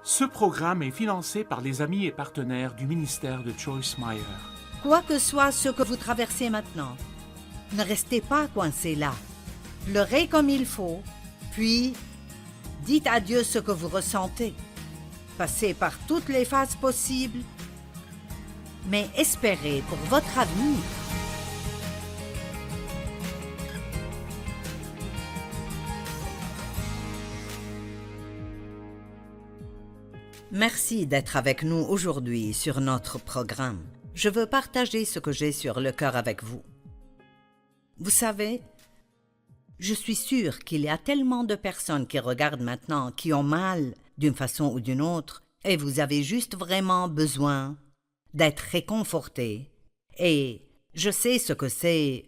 Ce programme est financé par les amis et partenaires du ministère de Joyce Meyer. Quoi que soit ce que vous traversez maintenant, ne restez pas coincé là. Pleurez comme il faut, puis dites à Dieu ce que vous ressentez. Passez par toutes les phases possibles, mais espérez pour votre avenir. Merci d'être avec nous aujourd'hui sur notre programme. Je veux partager ce que j'ai sur le cœur avec vous. Vous savez, je suis sûre qu'il y a tellement de personnes qui regardent maintenant, qui ont mal d'une façon ou d'une autre, et vous avez juste vraiment besoin d'être réconfortés. Et je sais ce que c'est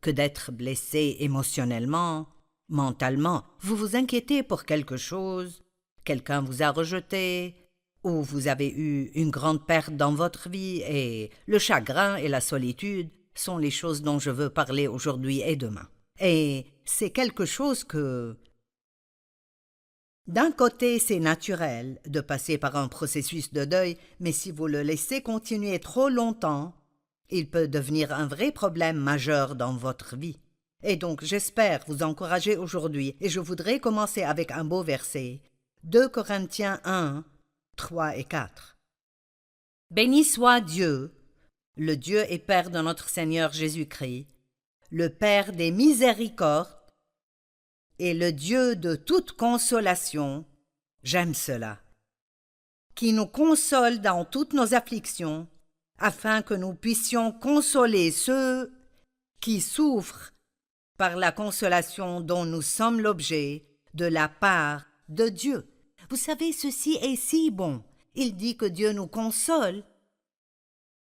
que d'être blessé émotionnellement, mentalement. Vous vous inquiétez pour quelque chose, quelqu'un vous a rejeté, ou vous avez eu une grande perte dans votre vie, et le chagrin et la solitude sont les choses dont je veux parler aujourd'hui et demain. Et c'est quelque chose que, d'un côté, c'est naturel de passer par un processus de deuil, mais si vous le laissez continuer trop longtemps, il peut devenir un vrai problème majeur dans votre vie. Et donc, j'espère vous encourager aujourd'hui, et je voudrais commencer avec un beau verset. 2 Corinthiens 1, 3 et 4. Béni soit Dieu, le Dieu et Père de notre Seigneur Jésus-Christ, le Père des miséricordes et le Dieu de toute consolation, j'aime cela, qui nous console dans toutes nos afflictions, afin que nous puissions consoler ceux qui souffrent par la consolation dont nous sommes l'objet de la part de Dieu. Vous savez, ceci est si bon. Il dit que Dieu nous console,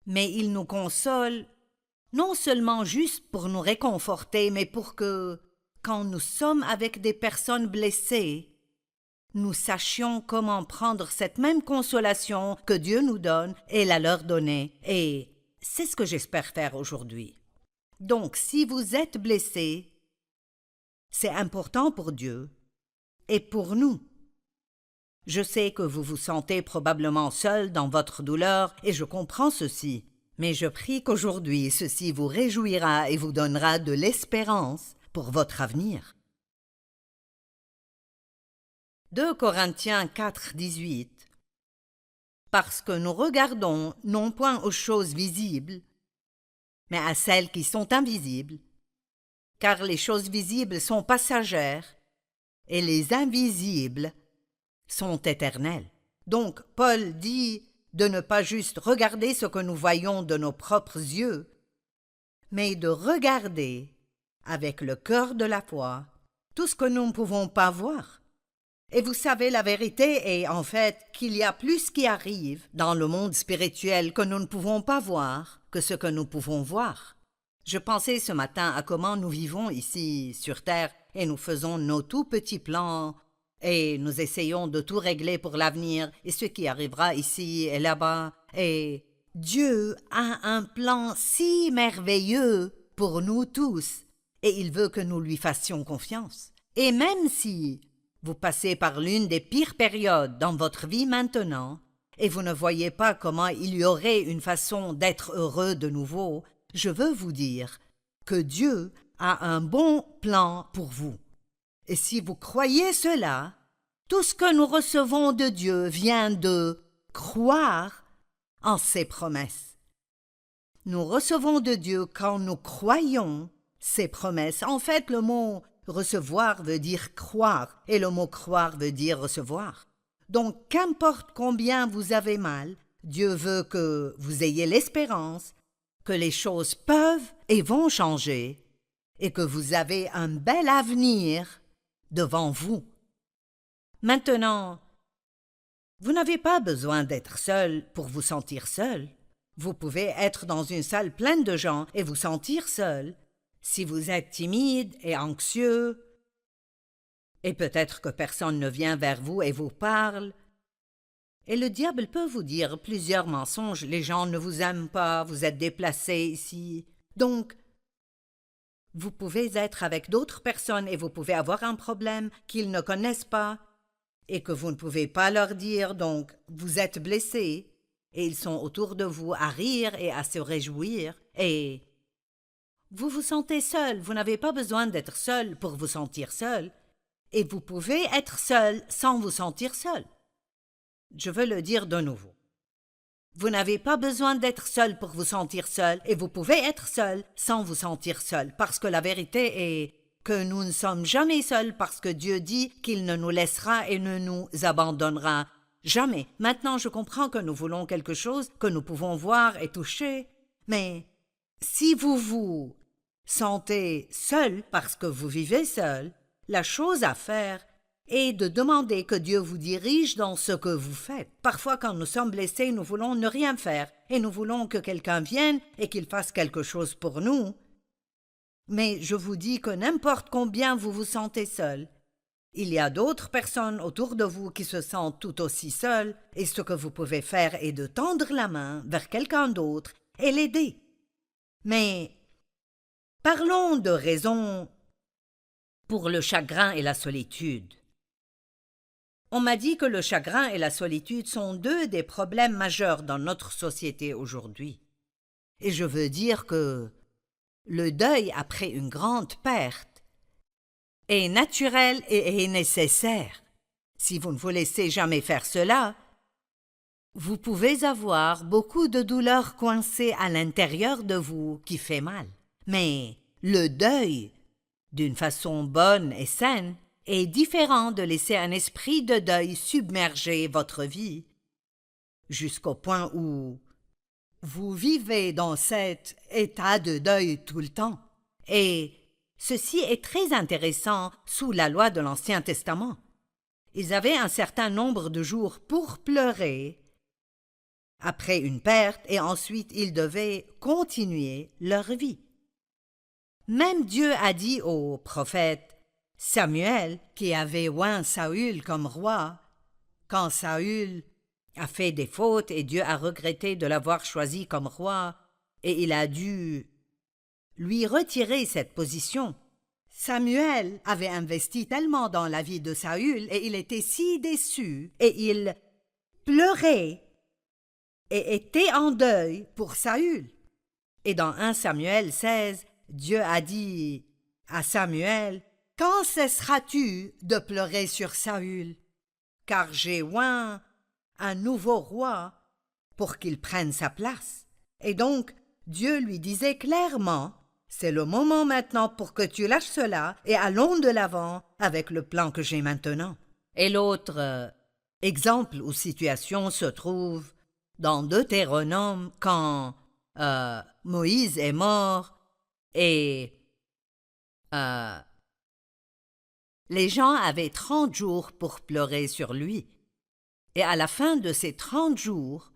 mais il nous console non seulement juste pour nous réconforter, mais pour que, quand nous sommes avec des personnes blessées, nous sachions comment prendre cette même consolation que Dieu nous donne et la leur donner. Et c'est ce que j'espère faire aujourd'hui. Donc, si vous êtes blessé, c'est important pour Dieu et pour nous. Je sais que vous vous sentez probablement seul dans votre douleur et je comprends ceci, mais je prie qu'aujourd'hui ceci vous réjouira et vous donnera de l'espérance pour votre avenir. 2 Corinthiens 4, 18. Parce que nous regardons non point aux choses visibles, mais à celles qui sont invisibles, car les choses visibles sont passagères et les invisibles sont éternels. Donc, Paul dit de ne pas juste regarder ce que nous voyons de nos propres yeux, mais de regarder avec le cœur de la foi tout ce que nous ne pouvons pas voir. Et vous savez, la vérité est en fait qu'il y a plus qui arrive dans le monde spirituel que nous ne pouvons pas voir que ce que nous pouvons voir. Je pensais ce matin à comment nous vivons ici sur Terre et nous faisons nos tout petits plans et nous essayons de tout régler pour l'avenir et ce qui arrivera ici et là-bas. Et Dieu a un plan si merveilleux pour nous tous et il veut que nous lui fassions confiance. Et même si vous passez par l'une des pires périodes dans votre vie maintenant et vous ne voyez pas comment il y aurait une façon d'être heureux de nouveau, je veux vous dire que Dieu a un bon plan pour vous. Et si vous croyez cela, tout ce que nous recevons de Dieu vient de croire en ses promesses. Nous recevons de Dieu quand nous croyons ses promesses. En fait, le mot recevoir veut dire croire, et le mot croire veut dire recevoir. Donc, qu'importe combien vous avez mal, Dieu veut que vous ayez l'espérance que les choses peuvent et vont changer, et que vous avez un bel avenir devant vous. Maintenant, vous n'avez pas besoin d'être seul pour vous sentir seul. Vous pouvez être dans une salle pleine de gens et vous sentir seul. Si vous êtes timide et anxieux, et peut-être que personne ne vient vers vous et vous parle, et le diable peut vous dire plusieurs mensonges, les gens ne vous aiment pas, vous êtes déplacé ici. Donc, vous pouvez être avec d'autres personnes et vous pouvez avoir un problème qu'ils ne connaissent pas, et que vous ne pouvez pas leur dire, donc vous êtes blessé, et ils sont autour de vous à rire et à se réjouir, et vous vous sentez seul. Vous n'avez pas besoin d'être seul pour vous sentir seul, et vous pouvez être seul sans vous sentir seul. Je veux le dire de nouveau. Vous n'avez pas besoin d'être seul pour vous sentir seul, et vous pouvez être seul sans vous sentir seul, parce que la vérité est que nous ne sommes jamais seuls, parce que Dieu dit qu'il ne nous laissera et ne nous abandonnera jamais. Maintenant, je comprends que nous voulons quelque chose que nous pouvons voir et toucher, mais si vous vous sentez seul parce que vous vivez seul, la chose à faire et de demander que Dieu vous dirige dans ce que vous faites. Parfois, quand nous sommes blessés, nous voulons ne rien faire, et nous voulons que quelqu'un vienne et qu'il fasse quelque chose pour nous. Mais je vous dis que n'importe combien vous vous sentez seul, il y a d'autres personnes autour de vous qui se sentent tout aussi seules, et ce que vous pouvez faire est de tendre la main vers quelqu'un d'autre et l'aider. Mais parlons de raisons pour le chagrin et la solitude. On m'a dit que le chagrin et la solitude sont deux des problèmes majeurs dans notre société aujourd'hui. Et je veux dire que le deuil après une grande perte est naturel et est nécessaire. Si vous ne vous laissez jamais faire cela, vous pouvez avoir beaucoup de douleurs coincées à l'intérieur de vous qui fait mal. Mais le deuil, d'une façon bonne et saine, est différent de laisser un esprit de deuil submerger votre vie, jusqu'au point où vous vivez dans cet état de deuil tout le temps. Et ceci est très intéressant sous la loi de l'Ancien Testament. Ils avaient un certain nombre de jours pour pleurer après une perte, et ensuite ils devaient continuer leur vie. Même Dieu a dit au prophète Samuel, qui avait oint Saül comme roi, quand Saül a fait des fautes et Dieu a regretté de l'avoir choisi comme roi, et il a dû lui retirer cette position. Samuel avait investi tellement dans la vie de Saül et il était si déçu, et il pleurait et était en deuil pour Saül. Et dans 1 Samuel 16, Dieu a dit à Samuel: « Quand cesseras-tu de pleurer sur Saül? Car j'ai oint un nouveau roi pour qu'il prenne sa place. » Et donc, Dieu lui disait clairement: « C'est le moment maintenant pour que tu lâches cela et allons de l'avant avec le plan que j'ai maintenant. » Et l'autre exemple ou situation se trouve dans Deutéronome quand Moïse est mort et les gens avaient 30 jours pour pleurer sur lui. Et à la fin de ces 30 jours,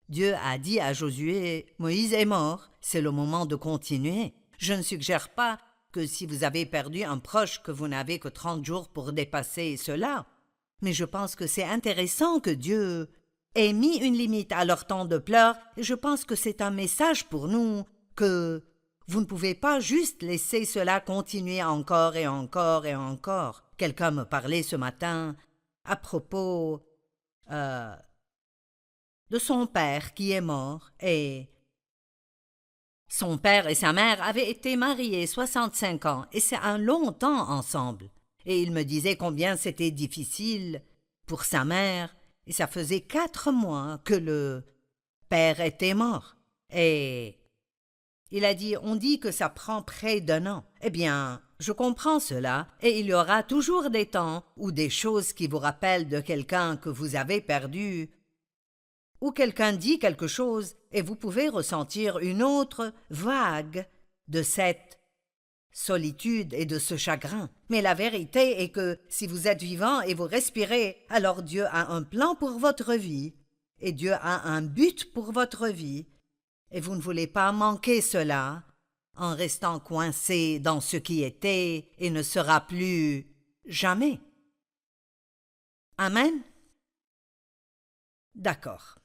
Dieu a dit à Josué: « Moïse est mort, c'est le moment de continuer. » Je ne suggère pas que si vous avez perdu un proche que vous n'avez que 30 jours pour dépasser cela, mais je pense que c'est intéressant que Dieu ait mis une limite à leur temps de pleurs, et je pense que c'est un message pour nous que vous ne pouvez pas juste laisser cela continuer encore et encore et encore. Quelqu'un me parlait ce matin à propos de son père qui est mort, et son père et sa mère avaient été mariés 65 ans, et c'est un long temps ensemble. Et il me disait combien c'était difficile pour sa mère, et ça faisait 4 mois que le père était mort. Et il a dit: « On dit que ça prend près d'1 an. » Eh bien, je comprends cela, et il y aura toujours des temps ou des choses qui vous rappellent de quelqu'un que vous avez perdu, ou quelqu'un dit quelque chose et vous pouvez ressentir une autre vague de cette solitude et de ce chagrin. Mais la vérité est que si vous êtes vivant et vous respirez, alors Dieu a un plan pour votre vie, et Dieu a un but pour votre vie, et vous ne voulez pas manquer cela en restant coincé dans ce qui était et ne sera plus jamais. Amen? D'accord.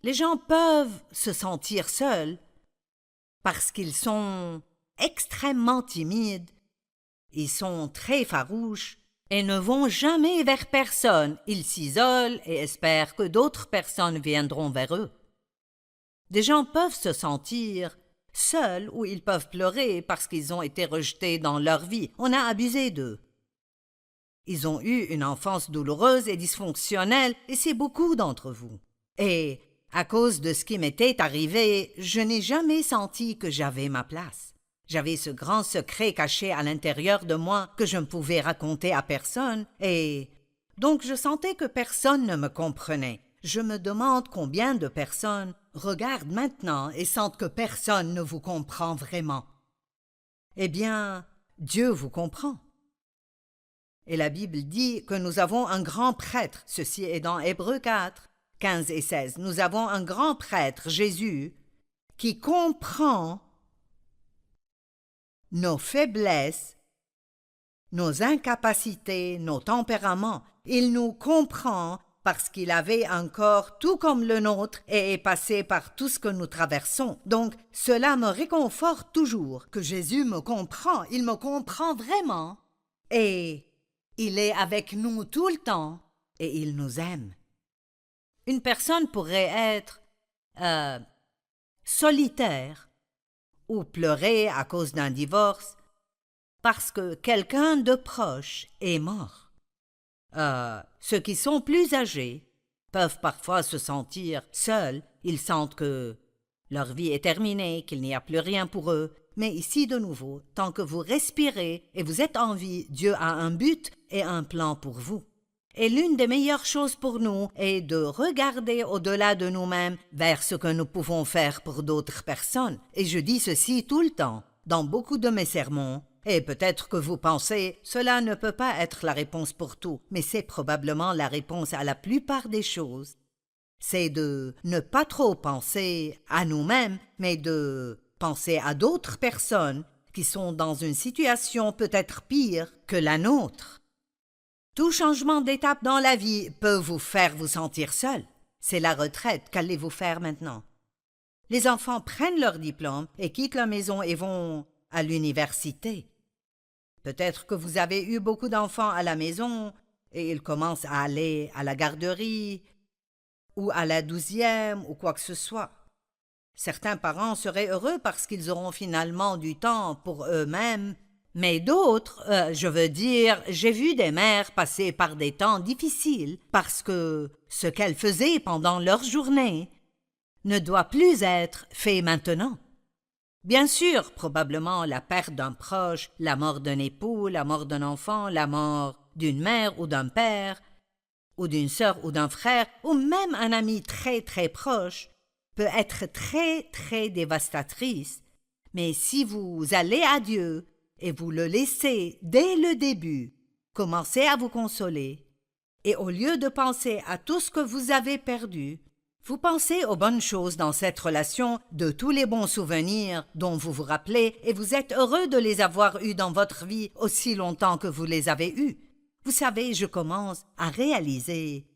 Les gens peuvent se sentir seuls parce qu'ils sont extrêmement timides, ils sont très farouches et ne vont jamais vers personne. Ils s'isolent et espèrent que d'autres personnes viendront vers eux. Des gens peuvent se sentir seuls ou ils peuvent pleurer parce qu'ils ont été rejetés dans leur vie. On a abusé d'eux. Ils ont eu une enfance douloureuse et dysfonctionnelle, et c'est beaucoup d'entre vous. Et à cause de ce qui m'était arrivé, je n'ai jamais senti que j'avais ma place. J'avais ce grand secret caché à l'intérieur de moi que je ne pouvais raconter à personne, et donc je sentais que personne ne me comprenait. Je me demande combien de personnes regardent maintenant et sentent que personne ne vous comprend vraiment. Eh bien, Dieu vous comprend. Et la Bible dit que nous avons un grand prêtre, ceci est dans Hébreux 4, 15 et 16. Nous avons un grand prêtre, Jésus, qui comprend nos faiblesses, nos incapacités, nos tempéraments. Il nous comprend parce qu'il avait un corps tout comme le nôtre et est passé par tout ce que nous traversons. Donc, cela me réconforte toujours que Jésus me comprend. Il me comprend vraiment. Et il est avec nous tout le temps et il nous aime. Une personne pourrait être solitaire ou pleurer à cause d'un divorce parce que quelqu'un de proche est mort. Ceux qui sont plus âgés peuvent parfois se sentir seuls. Ils sentent que leur vie est terminée, qu'il n'y a plus rien pour eux. Mais ici de nouveau, tant que vous respirez et vous êtes en vie, Dieu a un but et un plan pour vous. Et l'une des meilleures choses pour nous est de regarder au-delà de nous-mêmes vers ce que nous pouvons faire pour d'autres personnes. Et je dis ceci tout le temps, dans beaucoup de mes sermons. Et peut-être que vous pensez, cela ne peut pas être la réponse pour tout, mais c'est probablement la réponse à la plupart des choses. C'est de ne pas trop penser à nous-mêmes, mais de penser à d'autres personnes qui sont dans une situation peut-être pire que la nôtre. Tout changement d'étape dans la vie peut vous faire vous sentir seul. C'est la retraite. Qu'allez-vous faire maintenant? Les enfants prennent leur diplôme et quittent la maison et vont à l'université. Peut-être que vous avez eu beaucoup d'enfants à la maison et ils commencent à aller à la garderie ou à la 12e ou quoi que ce soit. Certains parents seraient heureux parce qu'ils auront finalement du temps pour eux-mêmes. Mais d'autres, j'ai vu des mères passer par des temps difficiles parce que ce qu'elles faisaient pendant leur journée ne doit plus être fait maintenant. Bien sûr, probablement la perte d'un proche, la mort d'un époux, la mort d'un enfant, la mort d'une mère ou d'un père, ou d'une sœur ou d'un frère, ou même un ami très très proche, peut être très très dévastatrice. Mais si vous allez à Dieu, et vous le laissez dès le début, commencez à vous consoler, et au lieu de penser à tout ce que vous avez perdu, vous pensez aux bonnes choses dans cette relation, de tous les bons souvenirs dont vous vous rappelez, et vous êtes heureux de les avoir eus dans votre vie aussi longtemps que vous les avez eus. Vous savez, je commence à réaliser,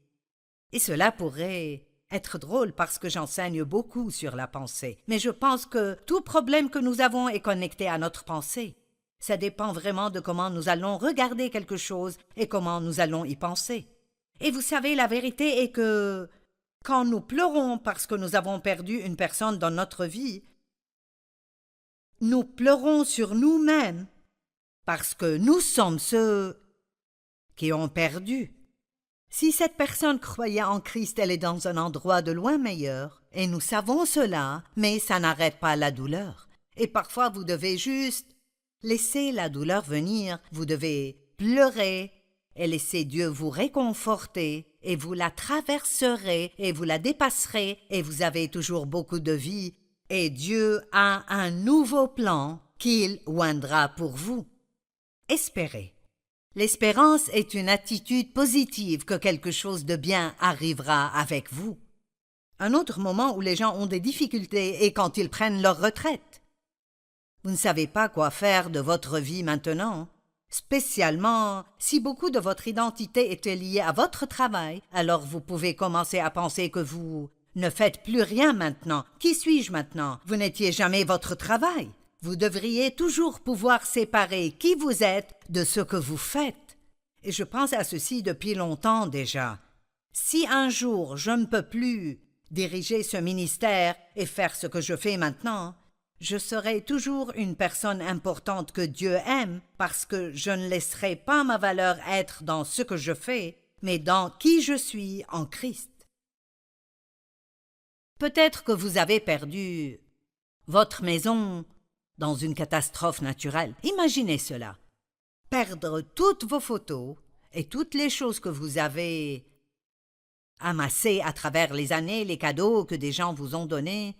et cela pourrait être drôle parce que j'enseigne beaucoup sur la pensée, mais je pense que tout problème que nous avons est connecté à notre pensée. Ça dépend vraiment de comment nous allons regarder quelque chose et comment nous allons y penser. Et vous savez, la vérité est que quand nous pleurons parce que nous avons perdu une personne dans notre vie, nous pleurons sur nous-mêmes parce que nous sommes ceux qui ont perdu. Si cette personne croyait en Christ, elle est dans un endroit de loin meilleur, et nous savons cela, mais ça n'arrête pas la douleur. Et parfois vous devez juste laissez la douleur venir, vous devez pleurer et laisser Dieu vous réconforter et vous la traverserez et vous la dépasserez et vous avez toujours beaucoup de vie et Dieu a un nouveau plan qu'il oindra pour vous. Espérez. L'espérance est une attitude positive que quelque chose de bien arrivera avec vous. Un autre moment où les gens ont des difficultés est quand ils prennent leur retraite. Vous ne savez pas quoi faire de votre vie maintenant, spécialement si beaucoup de votre identité était liée à votre travail, alors vous pouvez commencer à penser que vous ne faites plus rien maintenant. Qui suis-je maintenant? Vous n'étiez jamais votre travail. Vous devriez toujours pouvoir séparer qui vous êtes de ce que vous faites. Et je pense à ceci depuis longtemps déjà. Si un jour je ne peux plus diriger ce ministère et faire ce que je fais maintenant, je serai toujours une personne importante que Dieu aime parce que je ne laisserai pas ma valeur être dans ce que je fais, mais dans qui je suis en Christ. Peut-être que vous avez perdu votre maison dans une catastrophe naturelle. Imaginez cela. Perdre toutes vos photos et toutes les choses que vous avez amassées à travers les années, les cadeaux que des gens vous ont donnés,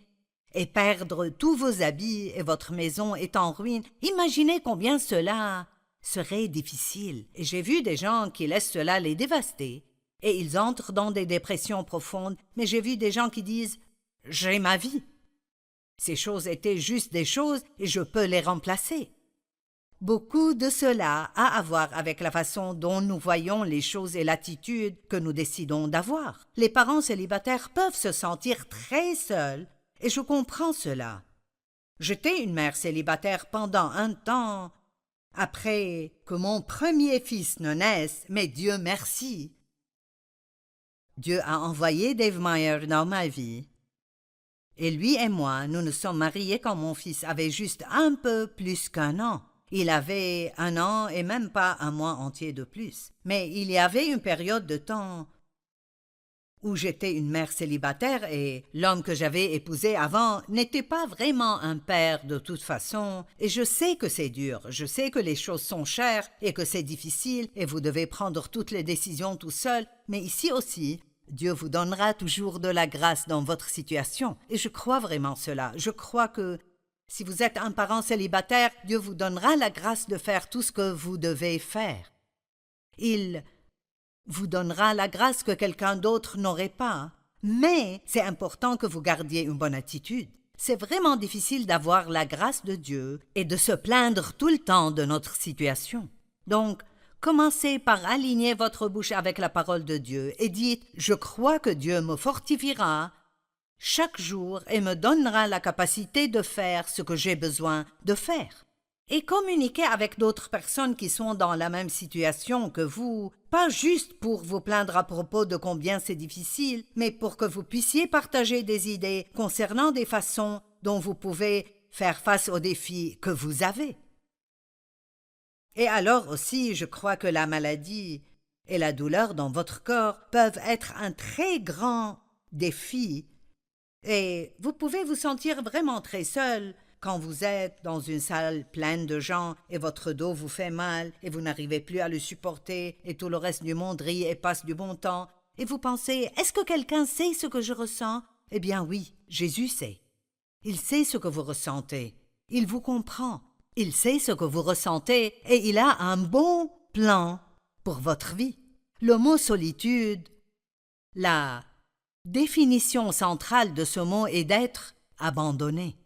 et perdre tous vos habits et votre maison est en ruine. Imaginez combien cela serait difficile. Et j'ai vu des gens qui laissent cela les dévaster, et ils entrent dans des dépressions profondes, mais j'ai vu des gens qui disent « J'ai ma vie ». Ces choses étaient juste des choses et je peux les remplacer. Beaucoup de cela a à voir avec la façon dont nous voyons les choses et l'attitude que nous décidons d'avoir. Les parents célibataires peuvent se sentir très seuls, et je comprends cela. J'étais une mère célibataire pendant un temps, après que mon premier fils ne naisse, mais Dieu merci. Dieu a envoyé Dave Meyer dans ma vie. Et lui et moi, nous nous sommes mariés quand mon fils avait juste un peu plus qu'1 an. Il avait 1 an et même pas 1 mois entier de plus. Mais il y avait une période de temps où j'étais une mère célibataire et l'homme que j'avais épousé avant n'était pas vraiment un père de toute façon. Et je sais que c'est dur, je sais que les choses sont chères et que c'est difficile et vous devez prendre toutes les décisions tout seul. Mais ici aussi, Dieu vous donnera toujours de la grâce dans votre situation. Et je crois vraiment cela. Je crois que si vous êtes un parent célibataire, Dieu vous donnera la grâce de faire tout ce que vous devez faire. Il vous donnera la grâce que quelqu'un d'autre n'aurait pas. Mais c'est important que vous gardiez une bonne attitude. C'est vraiment difficile d'avoir la grâce de Dieu et de se plaindre tout le temps de notre situation. Donc, commencez par aligner votre bouche avec la parole de Dieu et dites « Je crois que Dieu me fortifiera chaque jour et me donnera la capacité de faire ce que j'ai besoin de faire. » Et communiquez avec d'autres personnes qui sont dans la même situation que vous, pas juste pour vous plaindre à propos de combien c'est difficile, mais pour que vous puissiez partager des idées concernant des façons dont vous pouvez faire face aux défis que vous avez. Et alors aussi, je crois que la maladie et la douleur dans votre corps peuvent être un très grand défi et vous pouvez vous sentir vraiment très seul quand vous êtes dans une salle pleine de gens et votre dos vous fait mal et vous n'arrivez plus à le supporter et tout le reste du monde rit et passe du bon temps et vous pensez « Est-ce que quelqu'un sait ce que je ressens ?» Eh bien oui, Jésus sait. Il sait ce que vous ressentez. Il vous comprend. Il sait ce que vous ressentez et il a un bon plan pour votre vie. Le mot solitude, la définition centrale de ce mot est d'être abandonné.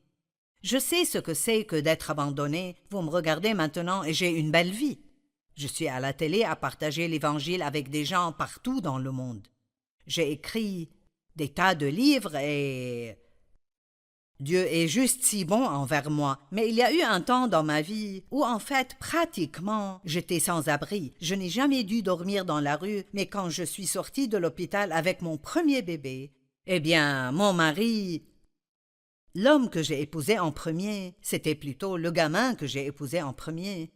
Je sais ce que c'est que d'être abandonné. Vous me regardez maintenant et j'ai une belle vie. Je suis à la télé à partager l'Évangile avec des gens partout dans le monde. J'ai écrit des tas de livres et Dieu est juste si bon envers moi. Mais il y a eu un temps dans ma vie où, en fait, pratiquement, j'étais sans abri. Je n'ai jamais dû dormir dans la rue, mais quand je suis sortie de l'hôpital avec mon premier bébé, eh bien, mon mari, l'homme que j'ai épousé en premier, c'était plutôt le gamin que j'ai épousé en premier.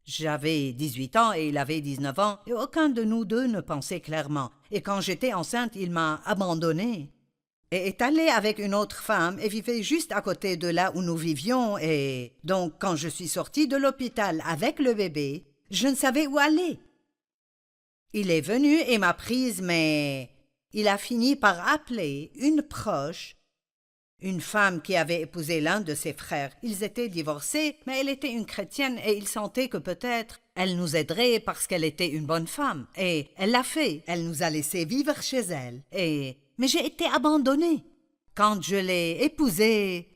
J'avais 18 ans et il avait 19 ans, et aucun de nous deux ne pensait clairement. Et quand j'étais enceinte, il m'a abandonnée et est allé avec une autre femme et vivait juste à côté de là où nous vivions. Et donc, quand je suis sortie de l'hôpital avec le bébé, je ne savais où aller. Il est venu et m'a prise, mais il a fini par appeler une proche, une femme qui avait épousé l'un de ses frères. Ils étaient divorcés, mais elle était une chrétienne et il sentait que peut-être elle nous aiderait parce qu'elle était une bonne femme. Et elle l'a fait. Elle nous a laissé vivre chez elle. Mais j'ai été abandonnée. Quand je l'ai épousé,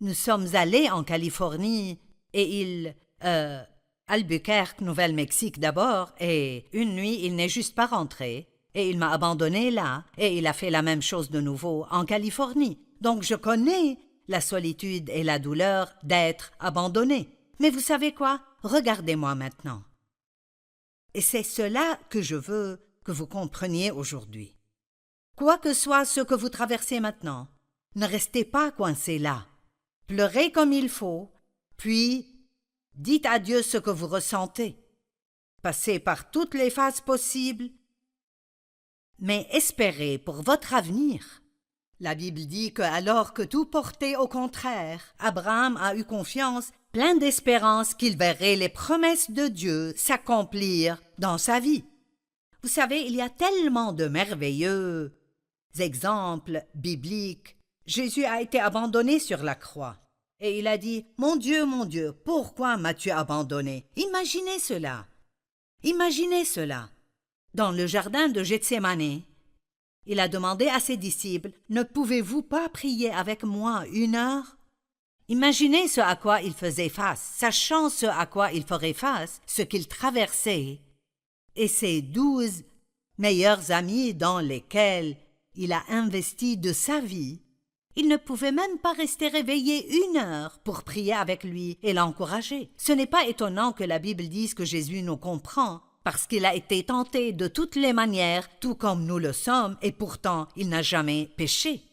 nous sommes allés en Californie et Albuquerque, Nouvelle-Mexique d'abord, et une nuit, il n'est juste pas rentré. Et il m'a abandonnée là, et il a fait la même chose de nouveau en Californie. Donc je connais la solitude et la douleur d'être abandonné. Mais vous savez quoi? Regardez-moi maintenant. Et c'est cela que je veux que vous compreniez aujourd'hui. Quoi que soit ce que vous traversez maintenant, ne restez pas coincés là. Pleurez comme il faut, puis dites à Dieu ce que vous ressentez. Passez par toutes les phases possibles, mais espérez pour votre avenir. La Bible dit que alors que tout portait au contraire, Abraham a eu confiance, plein d'espérance qu'il verrait les promesses de Dieu s'accomplir dans sa vie. Vous savez, il y a tellement de merveilleux exemples bibliques. Jésus a été abandonné sur la croix. Et il a dit, « Mon Dieu, pourquoi m'as-tu abandonné ?» Imaginez cela. Imaginez cela. Dans le jardin de Gethsémani, il a demandé à ses disciples, « Ne pouvez-vous pas prier avec moi 1 heure ?» Imaginez ce à quoi il faisait face, sachant ce à quoi il ferait face, ce qu'il traversait, et ses 12 meilleurs amis dans lesquels il a investi de sa vie. Il ne pouvait même pas rester réveillé 1 heure pour prier avec lui et l'encourager. Ce n'est pas étonnant que la Bible dise que Jésus nous comprend, parce qu'il a été tenté de toutes les manières, tout comme nous le sommes, et pourtant il n'a jamais péché.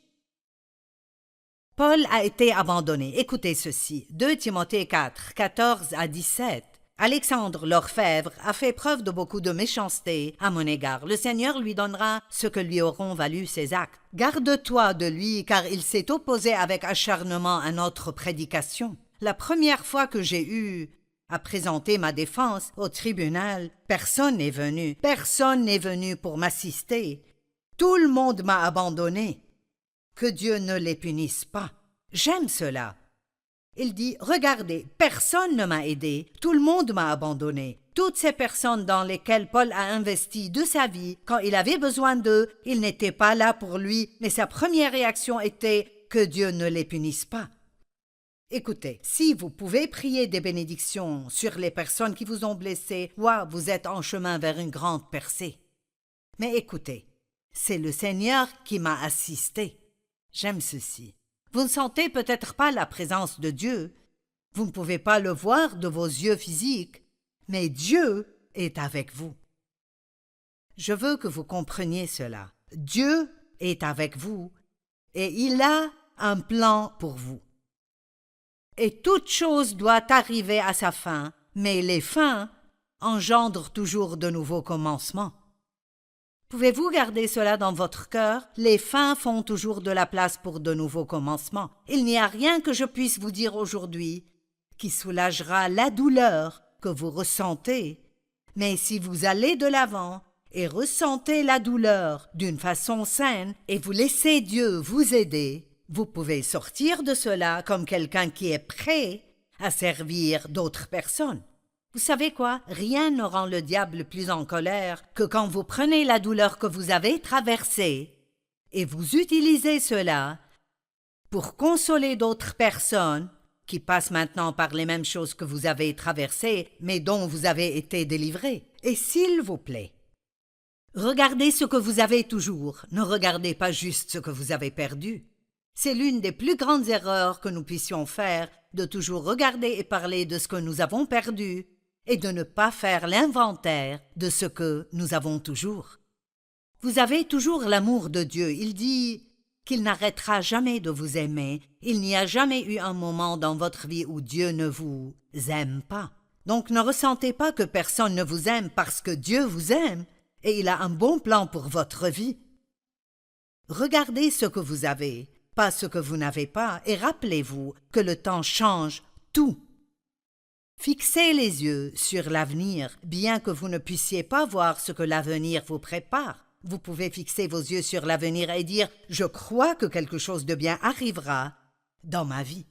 Paul a été abandonné. Écoutez ceci. 2 Timothée 4, 14 à 17. Alexandre l'orfèvre a fait preuve de beaucoup de méchanceté à mon égard. Le Seigneur lui donnera ce que lui auront valu ses actes. Garde-toi de lui, car il s'est opposé avec acharnement à notre prédication. La première fois que j'ai eu à présenter ma défense au tribunal, personne n'est venu. Personne n'est venu pour m'assister. Tout le monde m'a abandonné. Que Dieu ne les punisse pas. J'aime cela. Il dit, regardez, personne ne m'a aidé, tout le monde m'a abandonné. Toutes ces personnes dans lesquelles Paul a investi de sa vie, quand il avait besoin d'eux, ils n'étaient pas là pour lui, mais sa première réaction était que Dieu ne les punisse pas. Écoutez, si vous pouvez prier des bénédictions sur les personnes qui vous ont blessé, vous êtes en chemin vers une grande percée. Mais écoutez, c'est le Seigneur qui m'a assisté. J'aime ceci. Vous ne sentez peut-être pas la présence de Dieu. Vous ne pouvez pas le voir de vos yeux physiques, mais Dieu est avec vous. Je veux que vous compreniez cela. Dieu est avec vous et il a un plan pour vous. Et toute chose doit arriver à sa fin, mais les fins engendrent toujours de nouveaux commencements. Pouvez-vous garder cela dans votre cœur? Les fins font toujours de la place pour de nouveaux commencements. Il n'y a rien que je puisse vous dire aujourd'hui qui soulagera la douleur que vous ressentez. Mais si vous allez de l'avant et ressentez la douleur d'une façon saine et vous laissez Dieu vous aider, vous pouvez sortir de cela comme quelqu'un qui est prêt à servir d'autres personnes. Vous savez quoi? Rien ne rend le diable plus en colère que quand vous prenez la douleur que vous avez traversée et vous utilisez cela pour consoler d'autres personnes qui passent maintenant par les mêmes choses que vous avez traversées, mais dont vous avez été délivrés. Et s'il vous plaît, regardez ce que vous avez toujours, ne regardez pas juste ce que vous avez perdu. C'est l'une des plus grandes erreurs que nous puissions faire, de toujours regarder et parler de ce que nous avons perdu, et de ne pas faire l'inventaire de ce que nous avons toujours. Vous avez toujours l'amour de Dieu. Il dit qu'il n'arrêtera jamais de vous aimer. Il n'y a jamais eu un moment dans votre vie où Dieu ne vous aime pas. Donc ne ressentez pas que personne ne vous aime parce que Dieu vous aime et il a un bon plan pour votre vie. Regardez ce que vous avez, pas ce que vous n'avez pas, et rappelez-vous que le temps change tout. Fixez les yeux sur l'avenir, bien que vous ne puissiez pas voir ce que l'avenir vous prépare. Vous pouvez fixer vos yeux sur l'avenir et dire « Je crois que quelque chose de bien arrivera dans ma vie. »